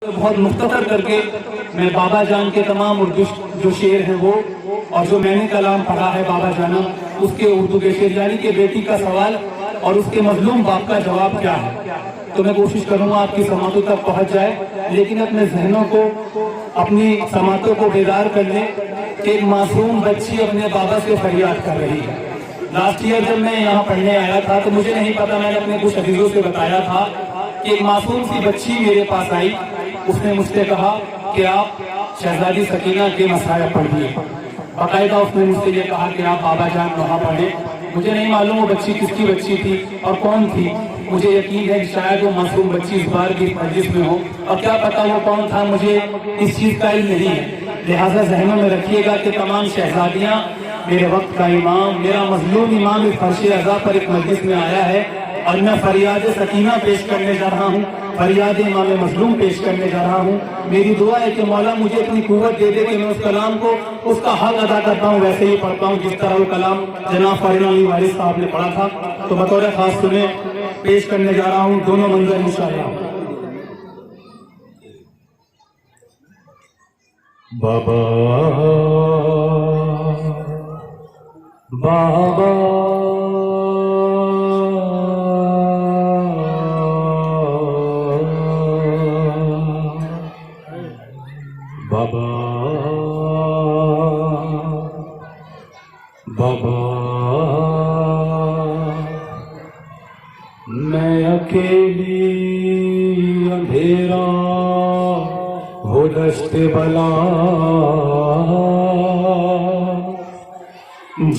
बहुत मुख्तसर करके मैं बाबा जान के तमाम उर्दू जो शेर हैं वो और जो मैंने कलाम पढ़ा है बाबा जाना उसके उर्दू के शेर यानी कि बेटी का सवाल और उसके मजलूम बाप का जवाब क्या है, तो मैं कोशिश करूंगा आपकी समातों तक पहुंच जाए, लेकिन अपने जहनों को अपनी समातों को बेदार कर ले कि एक मासूम बच्ची अपने बाबा से फरियाद कर रही है। लास्ट ईयर जब मैं यहाँ पढ़ने आया था तो मुझे नहीं पता, मैंने अपने कुछ अजीजों से बताया था कि एक मासूम सी बच्ची मेरे पास आई, उसने मुझसे कहा कि आप शहजादी सकीना के मसाया पढ़िए। बाकायदा उसने मुझसे ये कहा कि आप बाबा जान वहाँ पढ़े। मुझे नहीं मालूम वो बच्ची किसकी बच्ची थी और कौन थी, मुझे यकीन है कि शायद वो मासूम बच्ची इस बार की मजलिस में हो और क्या पता वो कौन था, मुझे इस चीज़ का इल्म नहीं है। लिहाजा जहनों में रखिएगा कि तमाम शहजादियाँ मेरे वक्त का इमाम, मेरा मजलूम इमाम इस फर्श अज़ा पर एक मजलिस में आया है और मैं फरियाद सकीना पेश करने जा रहा हूँ, फरियाद इमाम मजलूम पेश करने जा रहा हूँ। मेरी दुआ है कि मौला मुझे इतनी कुव्वत दे दे कि मैं उस कलाम को उसका हक अदा करता हूँ, वैसे ही पढ़ता हूँ जिस तरह वो कलाम जनाब फरीद अली वारिस साहब ने पढ़ा था। तो बतौर खास सुने पेश करने जा रहा हूँ दोनों मंजर इंशाअल्लाह। बाबा बाबा बाबा बाबा मैं अकेली अंधेरा हो दश्ते बला,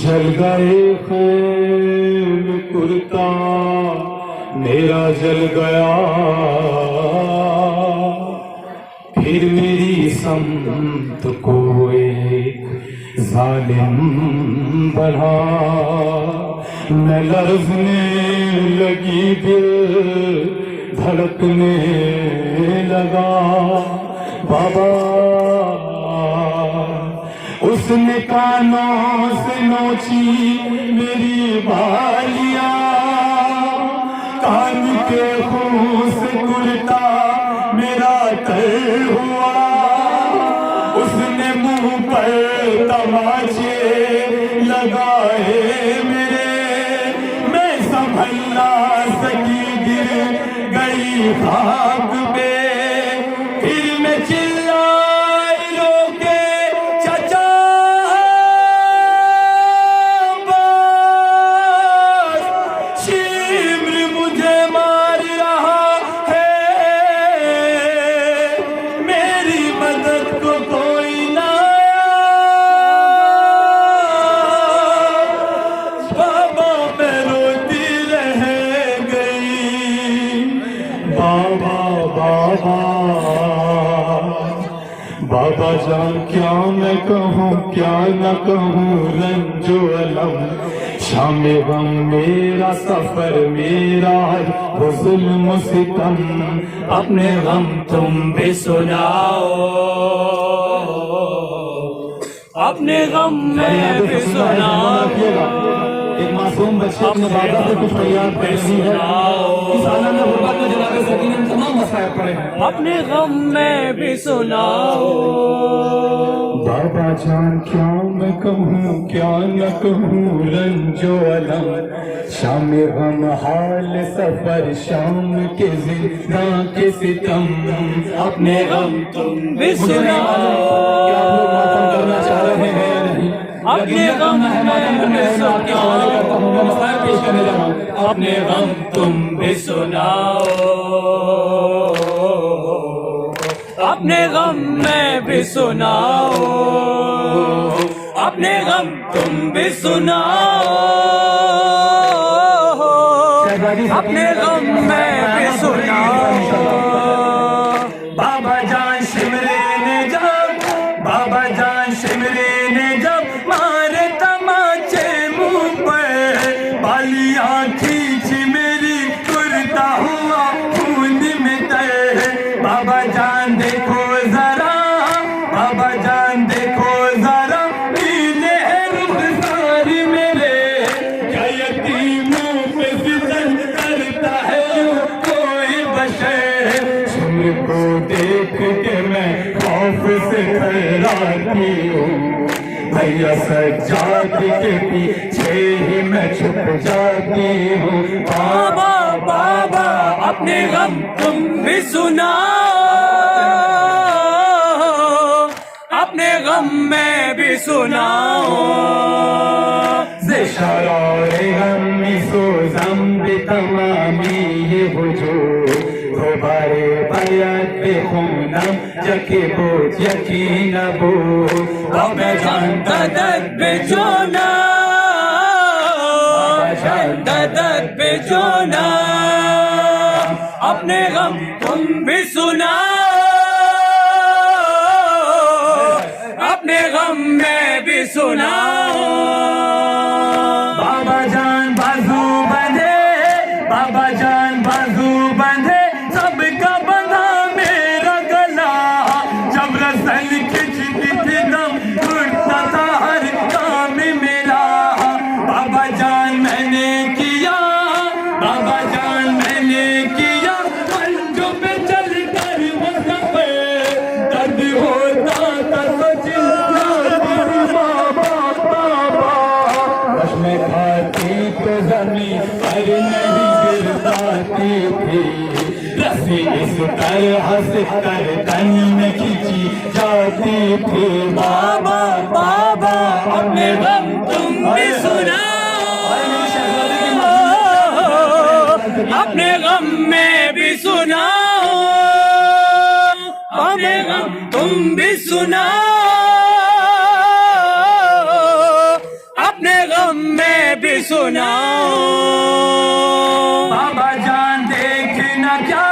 जल गए खैम कुर्ता मेरा जल गया, फिर मेरी समत को एक जालिम बढ़ा, मैं लर्ज़ने लगी दिल धड़कने लगा। बाबा उसने कानों से नोची मेरी बालियां, कान के खून से कुर्ता मेरा तर हुआ, उसने मुंह पर तमाचे लगाए मेरे, मैं संभल ना सकी गिर गई खाक पे, फिर मैं चिल्लाई रोके चाचा बस, शिम्र मुझे मार रहा है, मेरी मदद को कोई ना आया, बाबा मैं रोती रह गई। बाबा बाबा बाबा जान क्या मैं कहूँ क्या न कहूँ, रंजो अलम शामे गम मेरा सफर मेरा वो जुल्म सितम, अपने गम तुम भी सुनाओ, अपने गम में भी सुनाओ। एक मासूम बच्चे अपने बाबा से कुछ फरियाद कर रही है, इस आलम में गुर्बत में जनाब सकीना ने तमाम मसाइल पड़े हैं, अपने गम में भी सुनाओ। बाबा जान क्या मैं कहूँ क्या न कहूँ, रंजो अलम शाम गम हाल सफर शाम के जिंदा के सितम, अपने गम तुम भी सुनाओ। क्या आप लोग मातम करना चाह रहे हैं या नहीं? अपने गम में भी सुनाओ, पेश करने जा रहा हूँ। अपने गम तुम भी सुनाओ, अपने गम में भी सुनाओ, अपने गम तुम भी सुनाओ, अपने गम में भी सुनाओ। बाबा जान शिमरे ने जब, बाबा जान शिमरे ने जब मारे तमाचे मुंह पर, बालियां खींच मेरी कुर्ता हुआ खून में तर, बाबा जान देखो जरा, बाबा जान देखो जरा, नीले रुख सारी मेरे, क्या यतीमों पे सितम करता है कोई बशर, को देख देख के मैं खौफ से थर्राती हूँ। भैया सज्जाद के पीछे ही मैं छुप जाती हूँ। बाबा बाबा अपने गम तुम भी सुनाओ, अपने गम में भी सुनाओ। शरारे गमी सो ज़म्बि तमामी ये वजूद गुबारे बयात पे खूनम जके बोझ यकीन बोझ मैं जानता दर्द पे जोना, जानता दर्द पे जोना। अपने गम तुम भी सुनाओ, अपने गम में भी सुनाओ। बाबा जान बाजू बंधे, बाबा जान बाजू बंधे, सबका बंधा मेरा गला। जब रसल खिंचती थी दम उठता था हर काम मेरा। बाबा जान मैंने किया, बाबा जान मैंने किया, मंजों पे चल कर वो सफर दर्द होता था तो चिल्लाती थी बाबा बाबा। बस मैं खाती तो जमीन पर नहीं गिर पाती थी, रस्सी इस तरह से गर्दन में खींची जाती थी। बाबा बाबा अपने गम तुम भी सुनाओ, अपने गम में भी सुनाओ। अपने गम तुम भी सुनाओ, अपने गम में भी सुनाओ। बाबा जान देखना क्या,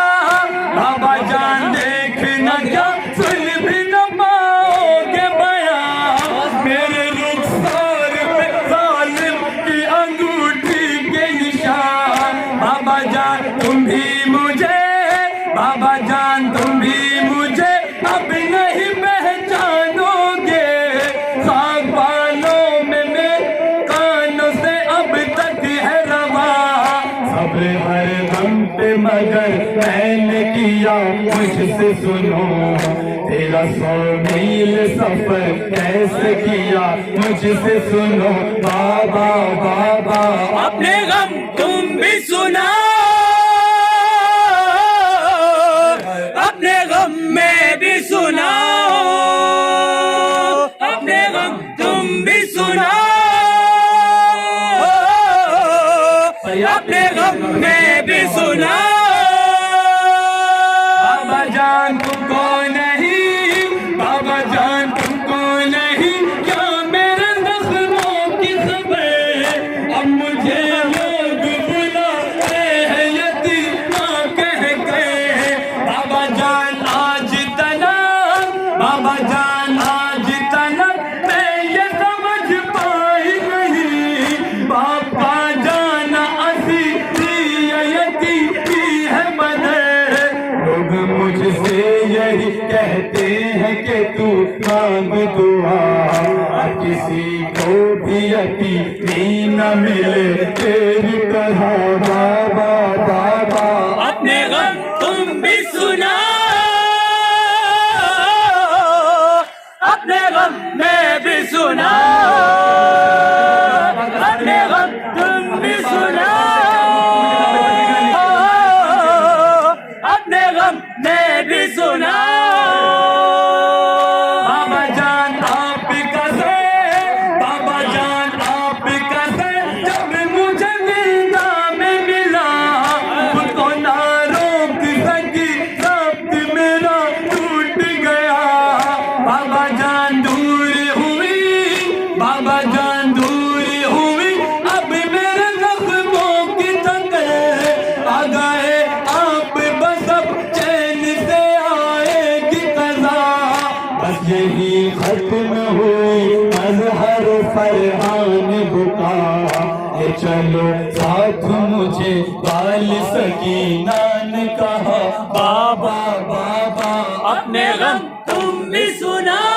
बाबा जान देखना क्या, सुन भी न पाओगे बयां मेरे रुखसार पे जालिम की अंगूठी के निशान। बाबा जान तुम भी मुझे, बाबा जान तुम भी मुझे अब नहीं पहचानोगे। खाक बालों में मेरे कानों से अब तक है रवा सब्र हर गम पे, मगर मैंने किया मुझसे सुनो। तेरा 100 मील सफर कैसे किया मुझसे सुनो। बाबा बाबा अपने गम तुम भी सुनाओ, अपने गम में भी सुनाओ। अपने गम तुम भी सुनाओ, अपने गम में भी सुनाओ। बाबा जान तुमको नहीं, बाबा जान तुमको नहीं, क्या मेरे जख्मों की खबर अब मुझे लोग बुलाते हैं यतीमा कह के। बाबा जान आज तलक, बाबा जान आज तलक मैं ये समझ पाई नहीं। बाबा जान असी यतीमी है मदर। लोग मुझसे यही कहते हैं कि तू मांग दुआ, अब किसी को भी यतीमी न मिले तेरी तरह। बाबा बाबा अपने गम तुम भी सुनाओ, अपने गम में भी सुनाओ। अपने गम तुम भी सुनाओ, अपने गम में भी सुनाओ। बाबा जान आपका से, बाबा जान आपका से, जब मुझे जिंदा में मिला खुद को ना रोक सकी, सब मेरा टूट गया। बाबा जान दूर हुई, बाबा जान दूर हुई, अब मेरे जख्मों की तकलीफ आ गए आप बस अब चैन से आएगी कज़ा। बस यही खत्म हुई मजहर फरहान बुका। ये चलो साथ मुझे बाल सकीना ने कहा। बाबा बाबा अपने गम तुम भी सुनाओ,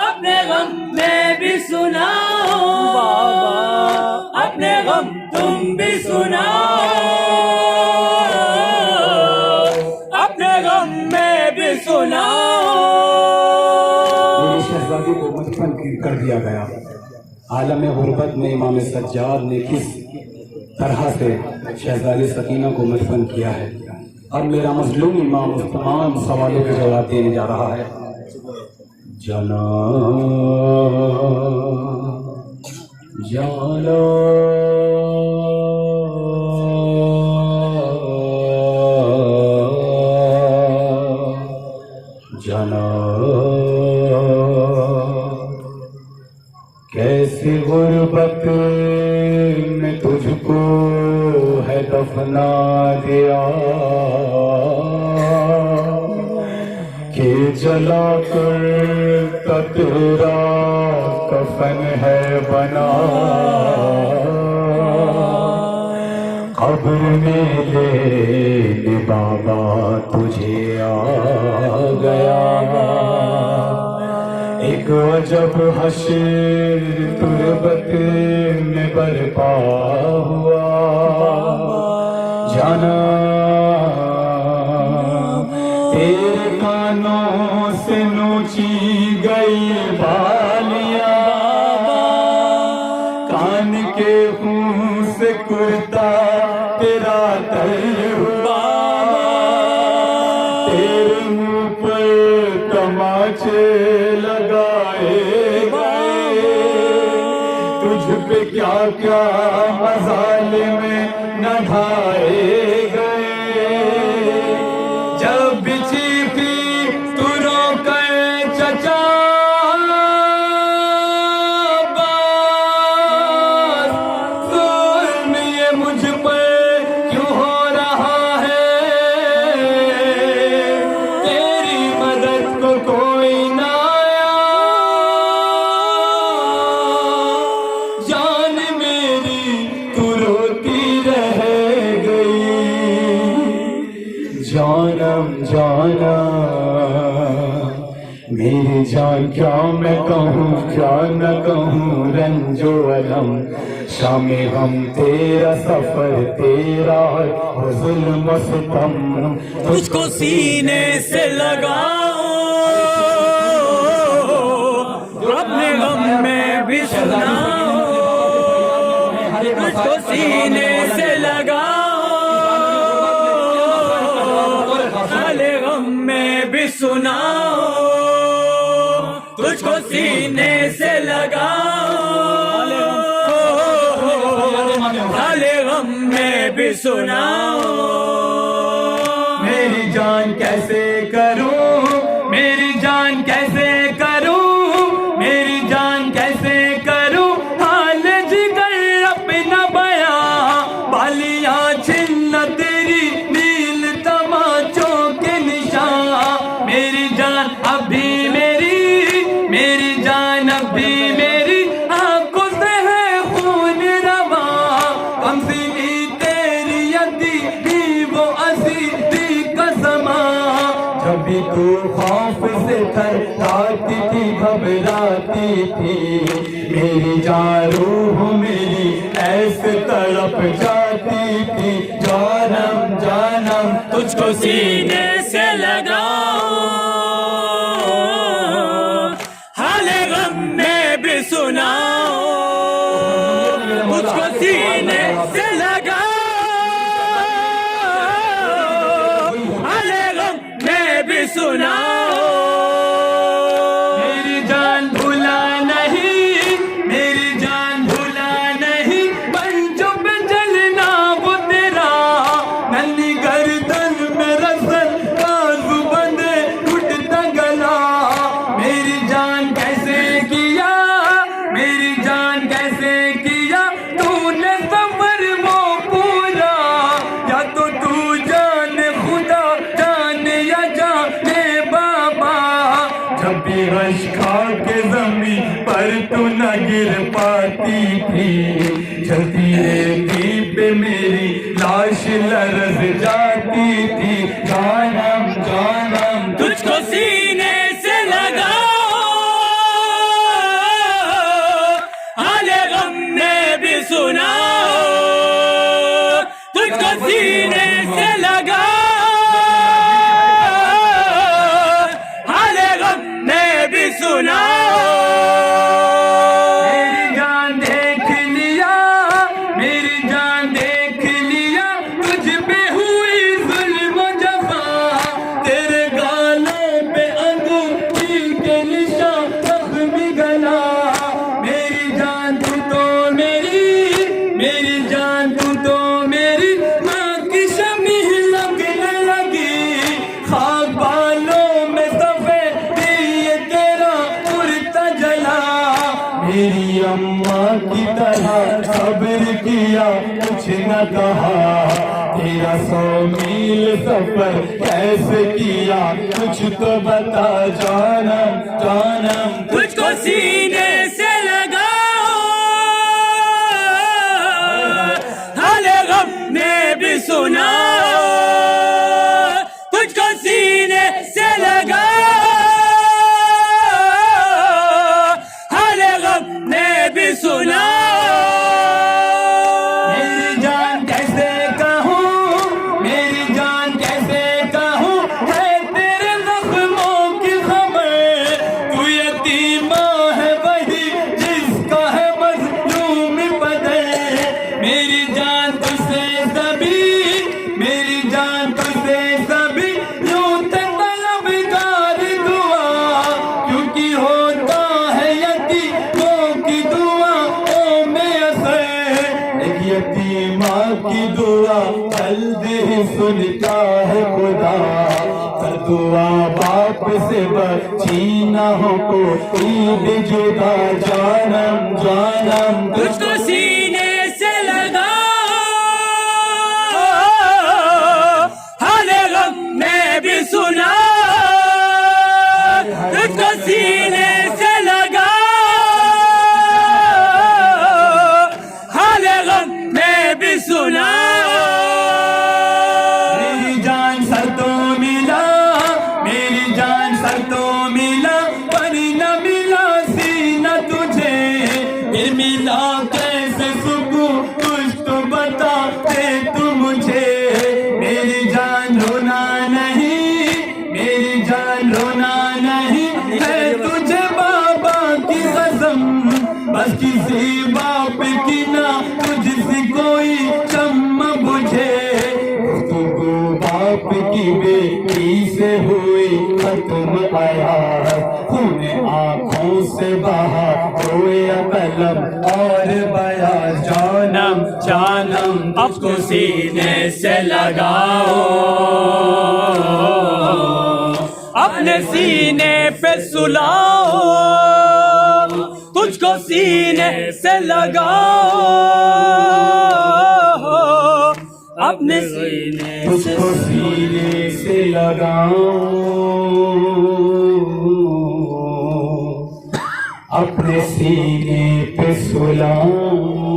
अपने गम में भी सुनाओ। अपने गम तुम भी सुनाओ, सुनाओ। मेरी शहजादी को मदफन कर दिया गया। आलम गुर्बत में इमाम सज्जाद ने किस तरह से शहजादी सकीना को मदफन किया है। अब मेरा मजलूम इमाम उस तमाम सवालों के जवाब देने जा रहा है। जाना जाना जाना कैसी गुर्बत में तुझको है दफना दिया कि जला कर तेरा कफन है बना। कब्र में ले बाबा तुझे आ गया। एक अजब हश्र तुरबत में बरपा हुआ। जाना तेरे कानों से नोची गई बालियां। कान के खून से कुर्ता तेरा तर हुआ। तेरे मुंह पर तमाचे लगाए गए। तुझ पे क्या क्या मजाले में न ढाए गए। जब भी चीखी तू रोकर चचा मुझ पर क्यों हो रहा है। तेरी मदद को कोई ना आया। जान मेरी तू रोती रह गई। जानम जाना मेरी जान क्या मैं कहूँ क्या न कहूँ। रंजो अलम शामे हम तेरा सफर तेरा जुल्म सितम। तुझको सीने से लगाओ अपने गम में भी सुनाओ। तुझको सीने से लगाओ हाले गम में भी सुनाओ। तुझको सीने से लगाओ हाले गम में भी सुनाओ। मेरी जान कैसे करूं मेरी जान कैसे करूं मेरी जान कैसे करूं। हाल जिगर अपना बयां बालियां छिन्न तेरी नील तमाचों के निशान। मेरी जान अभी मेरी जान अभी मेरी आंखों से है खून रवा। कमसिनी तेरी यदी ही वो असीदी कसमा। जब भी तू खौफ से थरथराती थी घबराती थी। मेरी जान रूह मेरी ऐसे तड़प जाती थी। जानम जानम तुझको सीने से लगाओ हाले गम में भी सुनाओ। तुझको सीने से लगाओ हाले गम में भी सुनाओ। मेरी जान भूला नहीं मेरी जान भूला नहीं। पंजों पे जलना वो तेरा नन्ही गर्दन में रसल बाजू बंधे टूटता गला। मेरी जान कैसे किया मेरी जान कैसे किया तूने सफर वो पूरा। या तो तू जाने खुदा जाने या जाने बाबा। जब भी रश खा के जमीन पर तू न गिर पाती थी। जल्दी रेती पे मेरी लाश लरज जाती थी। जानम जानम तुझको सीने से लगाओ हाले गम में भी सुनाओ। तुझको सीने से लगाओ न कहा, तेरा 100 मील सफर कैसे किया, कुछ तो बता जानम जानम। तुझको सीने से लगाओ, हाले गम ने भी सुनाओ, तुझको सीने से लगाओ, हाले गम ने भी सुनाओ। मेरी जान कैसे कहूँ, मेरी जान कैसे कहूँ, है तेरे जख्मों की खबर। तू यतीमा है वही जिसका है मजलूम बदल। मेरी जान तुझसे सभी, मेरी जान तुझसे सभी यूं तलबगार दुआ, क्योंकि होता है यतीमों की दुआ ओ में असर। एक यतीमा की दुआ जल्दी ही सुनता है खुदा, कर दुआ बाप से बची न हो कोई भी जुदा। जानम जानम तुझको सीने से लगाओ, हाले गम में भी सुनाओ, तुझको सीने से लगाओ, हाले गम में भी सुनाओ। मेरी जान सर तो मिला, मेरी जान सर तो मिला, पर न मिला सीना तुझे। फिर मिला कैसे सुकून, कुछ तो बता दे तू मुझे। मेरी जान रोना नहीं, मेरी जान रोना नहीं, है तुझे बाबा की कसम। बस किसी बाप की ना तुझसे कोई चम्मा बुझे। गुफ्तगू बाप की बेटी से हुई खत्म आया, खून आंखों से बहा रोया कलम और बया। जानम जानम आपको सीने से लगाओ, अपने सीने पे सुलाओ, तुझको सीने से लगाओ, अपने सीने से तुझको सीने से लगाऊं, अपने सीने पे सुलाऊं।